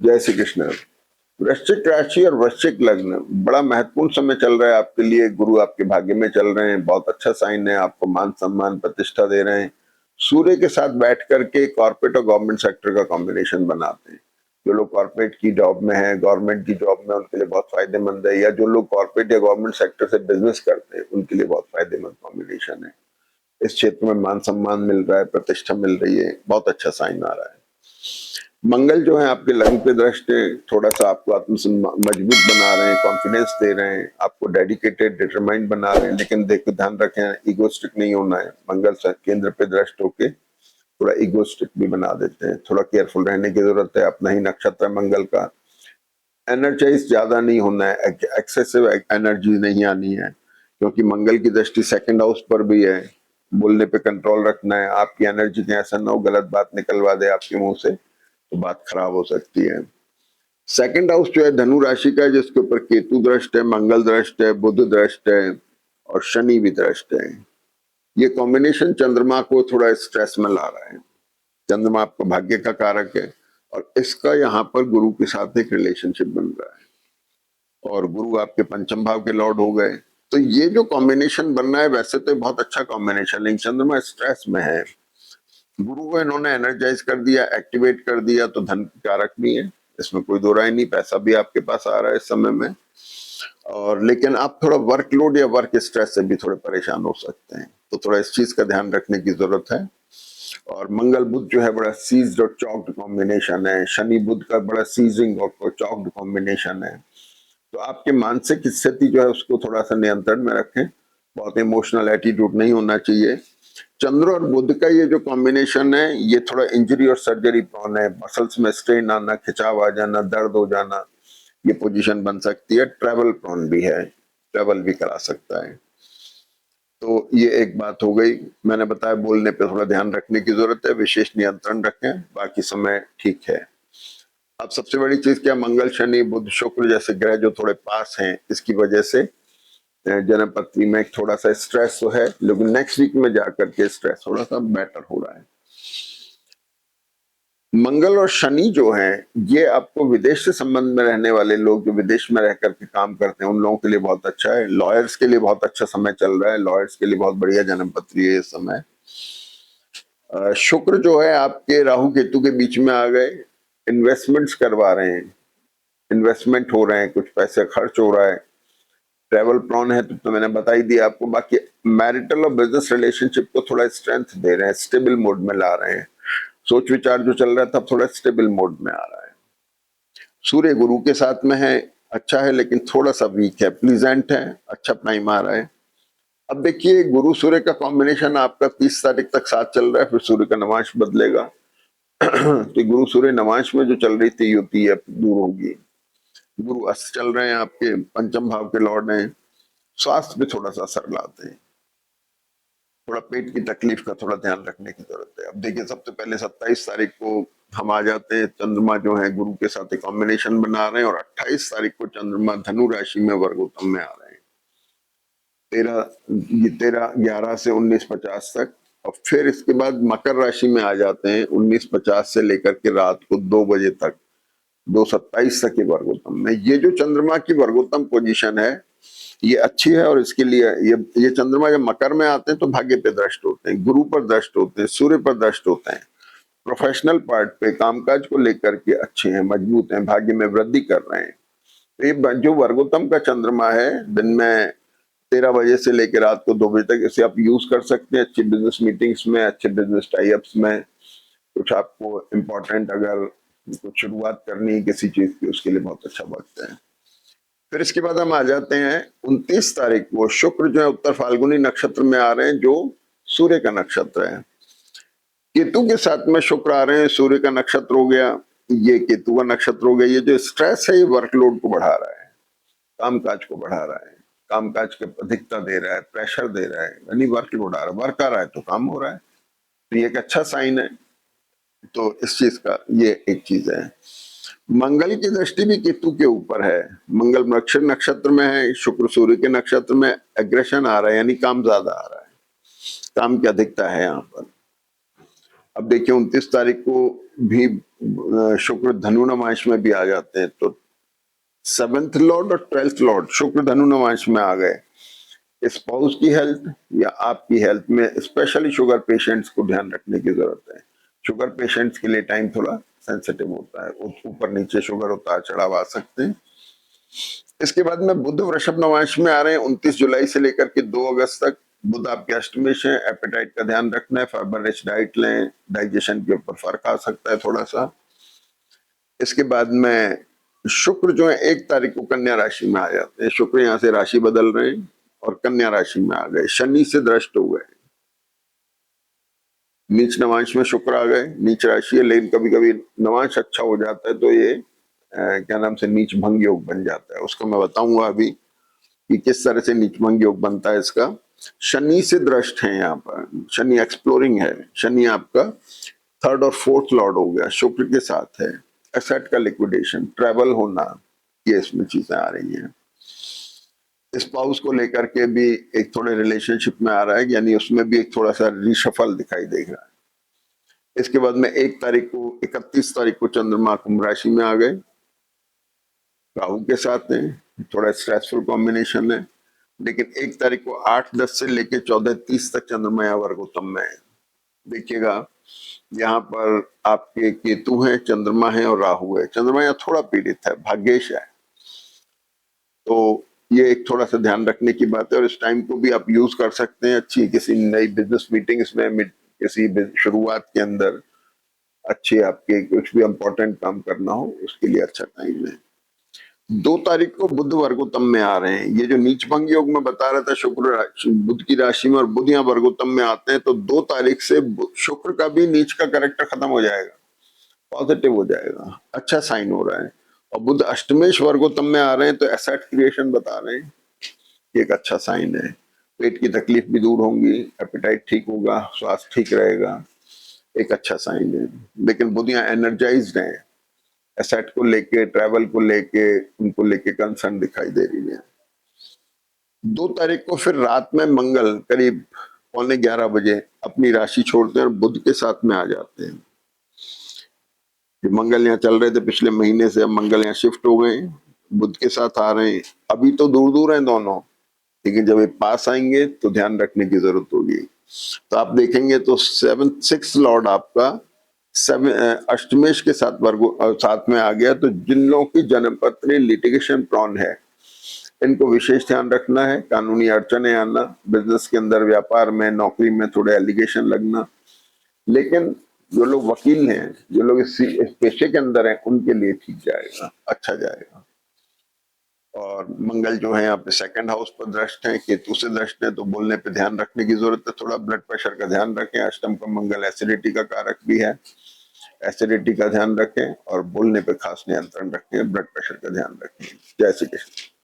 जय श्री कृष्ण। वृश्चिक राशि और वृश्चिक लग्न, बड़ा महत्वपूर्ण समय चल रहा है आपके लिए। गुरु आपके भाग्य में चल रहे हैं, बहुत अच्छा साइन है, आपको मान सम्मान प्रतिष्ठा दे रहे हैं। सूर्य के साथ बैठ करके कॉर्पोरेट और गवर्नमेंट सेक्टर का कॉम्बिनेशन बनाते हैं। जो लोग कॉर्पोरेट की जॉब में है, गवर्नमेंट की जॉब में, उनके लिए बहुत फायदेमंद है, या जो लोग कॉर्पोरेट या गवर्नमेंट सेक्टर से बिजनेस करते हैं उनके लिए बहुत फायदेमंद कॉम्बिनेशन है। इस क्षेत्र में मान सम्मान मिल रहा है, प्रतिष्ठा मिल रही है, बहुत अच्छा साइन आ रहा है। मंगल जो है आपके लग्न पे दृष्ट है, थोड़ा सा आपको मजबूत बना रहे हैं, कॉन्फिडेंस दे रहे हैं, आपको डेडिकेटेड डिटरमाइंड बना रहे हैं। लेकिन देखो, ध्यान रखें, ईगोस्टिक नहीं होना है। मंगल केंद्र पे दृष्ट होके थोड़ा ईगोस्टिक भी बना देते हैं, थोड़ा केयरफुल रहने की जरूरत है। अपना ही नक्षत्र है मंगल का, एनर्जाइज ज्यादा नहीं होना है, एक्सेसिव एनर्जी नहीं आनी है, क्योंकि मंगल की दृष्टि सेकंड हाउस पर भी है। बोलने पे कंट्रोल रखना है, आपकी एनर्जी का ऐसा ना हो गलत बात निकलवा दे आपके मुंह से, तो बात खराब हो सकती है। सेकंड हाउस जो है धनु राशि का है, जिसके ऊपर केतु दृष्ट है, मंगल दृष्ट है, बुध दृष्ट है और शनि भी दृष्ट है। ये कॉम्बिनेशन चंद्रमा को थोड़ा स्ट्रेस में ला रहा है। चंद्रमा आपका भाग्य का कारक है और इसका यहाँ पर गुरु के साथ एक रिलेशनशिप बन रहा है, और गुरु आपके पंचम भाव के लॉर्ड हो गए। तो ये जो कॉम्बिनेशन बन रहा है, वैसे तो बहुत अच्छा कॉम्बिनेशन, लेकिन चंद्रमा स्ट्रेस में है। गुरु को इन्होंने एनर्जाइज कर दिया, एक्टिवेट कर दिया, तो धन की कारक नहीं है, इसमें कोई दो राय नहीं। पैसा भी आपके पास आ रहा है इस समय में, और लेकिन आप थोड़ा वर्कलोड या वर्क स्ट्रेस से भी थोड़े परेशान हो सकते हैं, तो थोड़ा इस चीज का ध्यान रखने की जरूरत है। और मंगल बुध जो है बड़ा सीज्ड और चॉक्ड कॉम्बिनेशन है, शनि बुध का बड़ा सीजिंग और चॉक्ड कॉम्बिनेशन है। तो आपके मानसिक स्थिति जो है उसको थोड़ा सा नियंत्रण में रखें, बहुत इमोशनल एटीट्यूड नहीं होना चाहिए। चंद्र और बुध का ये जो कॉम्बिनेशन है, ये थोड़ा इंजरी और सर्जरी प्रोन है। मसल्स में स्ट्रेन आना, खिंचाव आ जाना, दर्द हो जाना, ये पोजीशन बन सकती है। ट्रैवल प्रोन भी है, ट्रैवल भी करा सकता है। तो ये एक बात हो गई। मैंने बताया बोलने पे थोड़ा ध्यान रखने की जरूरत है, विशेष नियंत्रण रखें, बाकी समय ठीक है। अब सबसे बड़ी चीज क्या, मंगल शनि बुध शुक्र जैसे ग्रह जो थोड़े पास हैं, इसकी वजह से जन्म पत्री में थोड़ा सा स्ट्रेस तो है, लेकिन नेक्स्ट वीक में जाकर के स्ट्रेस थोड़ा सा बेटर हो रहा है। मंगल और शनि जो है, ये आपको विदेश से संबंध में रहने वाले लोग, जो विदेश में रह करके काम करते हैं, उन लोगों के लिए बहुत अच्छा है। लॉयर्स के लिए बहुत अच्छा समय चल रहा है, लॉयर्स के लिए बहुत बढ़िया जन्म पत्री है इस समय। शुक्र जो है आपके राहु केतु के बीच में आ गए, इन्वेस्टमेंट्स करवा रहे हैं, इन्वेस्टमेंट हो रहे हैं, कुछ पैसे खर्च हो रहा है। ट्रैवल प्लॉन है तो मैंने बता ही दिया आपको। बाकी मैरिटल और बिजनेस रिलेशनशिप को थोड़ा स्ट्रेंथ दे रहे हैं, स्टेबल मोड में ला रहे हैं। सोच विचार जो चल रहा था थोड़ा स्टेबल मोड में आ रहा है। सूर्य गुरु के साथ में है, अच्छा है, लेकिन थोड़ा सा वीक है। प्लीजेंट है, अच्छा टाइम आ रहा है। अब देखिए, गुरु सूर्य का कॉम्बिनेशन आपका 30 तारीख तक साथ चल रहा है, फिर सूर्य का नवांश बदलेगा। तो गुरु सूर्य नवांश में जो चल रही थी युति अब दूर होगी। गुरु अस्त चल रहे हैं, आपके पंचम भाव के लॉर्ड हैं, स्वास्थ्य पे थोड़ा सा असर लाते हैं। थोड़ा पेट की तकलीफ का थोड़ा ध्यान रखने की जरूरत है। अब देखिए, सबसे पहले 27 तारीख को हम आ जाते हैं, चंद्रमा जो है गुरु के साथ एक कॉम्बिनेशन बना रहे हैं, और 28 तारीख को चंद्रमा धनु राशि में वर्गोत्तम में आ रहे हैं। 13/11 से 19/50 तक, और फिर इसके बाद मकर राशि में आ जाते हैं 19/50 से लेकर के रात को 2 बजे तक, 2/27 तक के वर्गोत्तम में। ये जो चंद्रमा की वर्गोत्तम पोजीशन है, ये अच्छी है, और इसके लिए ये चंद्रमा जब मकर में आते हैं तो भाग्य पे दृष्ट होते हैं, गुरु पर दृष्ट होते हैं, सूर्य पर दृष्ट होते हैं। प्रोफेशनल पार्ट पे, कामकाज को लेकर के अच्छे हैं, मजबूत हैं, भाग्य में वृद्धि कर रहे हैं। तो ये जो वर्गोत्तम का चंद्रमा है, दिन में 13 बजे से लेकर रात को 2 बजे तक, इसे आप यूज कर सकते हैं अच्छी बिजनेस मीटिंग्स में, अच्छे बिजनेस टाइप्स में। कुछ आपको इम्पोर्टेंट अगर कुछ शुरुआत करनी है किसी चीज की, उसके लिए बहुत अच्छा वक्त है। फिर इसके बाद हम आ जाते हैं 29 तारीख को, शुक्र जो है उत्तर फाल्गुनी नक्षत्र में आ रहे हैं, जो सूर्य का नक्षत्र है। केतु के साथ में शुक्र आ रहे हैं, सूर्य का नक्षत्र हो गया, ये केतु का नक्षत्र हो गया। ये जो स्ट्रेस है, ये वर्कलोड को बढ़ा रहा है, कामकाज को बढ़ा रहा है, कामकाज की अधिकता दे रहा है, प्रेशर दे रहा है, यानी वर्कलोड आ रहा है। वर्क आ रहा है तो काम हो रहा है, तो ये एक अच्छा साइन है। तो इस चीज का ये एक चीज है। मंगल की दृष्टि भी केतु के ऊपर है, मंगल वृक्ष नक्षत्र में है, शुक्र सूर्य के नक्षत्र में। एग्रेशन आ रहा है, यानी काम ज्यादा आ रहा है, काम की अधिकता है यहाँ पर। अब देखिए, 29 तारीख को भी शुक्र धनु नवांश में भी आ जाते हैं, तो 7th लॉर्ड और 12th लॉर्ड शुक्र धनु नवांश में आ गए। स्पाउस की हेल्थ या आपकी हेल्थ में स्पेशली शुगर पेशेंट्स को ध्यान रखने की जरूरत है। शुगर पेशेंट्स के लिए टाइम थोड़ा सेंसिटिव होता है, ऊपर नीचे शुगर उतार चढ़ाव आ सकते हैं। इसके बाद में बुध वृषभ नवांश में आ रहे हैं 29 जुलाई से लेकर के 2 अगस्त तक। बुध आपके अष्टमेश है, एपेटाइट का ध्यान रखना है, फाइबर रिच डाइट लें, डाइजेशन के ऊपर फर्क आ सकता है थोड़ा सा। इसके बाद में शुक्र जो है 1 तारीख को कन्या राशि में आ जाते हैं। शुक्र यहाँ से राशि बदल रहे हैं और कन्या राशि में आ गए, शनि से दृष्ट हो गए। नीच नवांश में शुक्र आ गए, नीच राशि है, लेकिन कभी कभी नवांश अच्छा हो जाता है तो ये क्या नाम से नीच भंग योग बन जाता है। उसको मैं बताऊंगा अभी कि किस तरह से नीच भंग योग बनता है इसका। शनि से दृष्ट है यहाँ पर, शनि एक्सप्लोरिंग है, शनि आपका 3rd और 4th लॉर्ड हो गया, शुक्र के साथ है। एसेट का लिक्विडेशन, ट्रैवल होना, ये इसमें चीजें आ रही हैं। स्पाउस को लेकर के भी एक थोड़े रिलेशनशिप में आ रहा है, यानी उसमें भी एक थोड़ा सा रिशफल दिखाई देगा। इसके बाद में 1 तारीख को 31 तारीख को चंद्रमा कुंभ राशि में आ गए, राहु के साथ है, थोड़ा स्ट्रेसफुल कॉम्बिनेशन है। लेकिन 1 तारीख को 8-10 से लेके 14-30 तक चंद्रमा या वर्गोत्तम में है। देखिएगा यहाँ पर आपके केतु है, चंद्रमा है और राहु है। चंद्रमा यहाँ थोड़ा पीड़ित है, भाग्येश है, तो ये एक थोड़ा सा ध्यान रखने की बात है। और इस टाइम को भी आप यूज कर सकते हैं अच्छी किसी नई बिजनेस मीटिंग्स में, किसी शुरुआत के अंदर अच्छे आपके कुछ भी इंपॉर्टेंट काम करना हो उसके लिए अच्छा टाइम है। 2 तारीख को बुध वर्गोत्तम में आ रहे हैं। ये जो नीच भंग योग में बता रहा था, शुक्र बुध की राशि में और बुध यहाँ वर्गोत्तम में आते हैं, तो 2 तारीख से शुक्र का भी नीच का कैरेक्टर खत्म हो जाएगा, पॉजिटिव हो जाएगा, अच्छा साइन हो रहा है। और बुध अष्टमेश वर्गोत्तम में आ रहे हैं तो एसेट क्रिएशन बता रहे हैं, ये एक अच्छा साइन है। पेट की तकलीफ भी दूर होंगी, एपेटाइट ठीक होगा, स्वास्थ्य ठीक रहेगा, एक अच्छा साइन है। लेकिन बुध यहाँ एनर्जाइज्ड है, एसेट को लेके, ट्रैवल को लेके, उनको लेके कंसर्न दिखाई दे रही है। 2 तारीख को फिर रात में मंगल करीब 11:15 बजे अपनी राशि छोड़ते हैं और बुध के साथ में आ जाते हैं। मंगल यहाँ चल रहे थे पिछले महीने से, अब मंगल यहाँ शिफ्ट हो गए, बुध के साथ आ रहे हैं। अभी तो दूर दूर हैं दोनों, लेकिन जब ये पास आएंगे तो ध्यान रखने की जरूरत होगी। तो आप देखेंगे तो 6th लॉर्ड आपका अष्टमेश के साथ में आ गया। तो जिन लोगों की जन्मपत्री लिटिगेशन प्रॉन है, इनको विशेष ध्यान रखना है। कानूनी अड़चने आना, बिजनेस के अंदर, व्यापार में, नौकरी में थोड़े एलिगेशन लगना। लेकिन जो लोग वकील हैं, जो लोग इस पेशे के अंदर हैं, उनके लिए ठीक जाएगा, अच्छा जाएगा। और मंगल जो है यहाँ पे 2nd हाउस पर दृष्ट है, केतु से दृष्ट है, तो बोलने पे ध्यान रखने की जरूरत है। थोड़ा ब्लड प्रेशर का ध्यान रखें। अष्टम का मंगल एसिडिटी का कारक भी है, एसिडिटी का ध्यान रखें और बोलने पे खास नियंत्रण रखें, ब्लड प्रेशर का ध्यान रखें। जय श्री कृष्ण।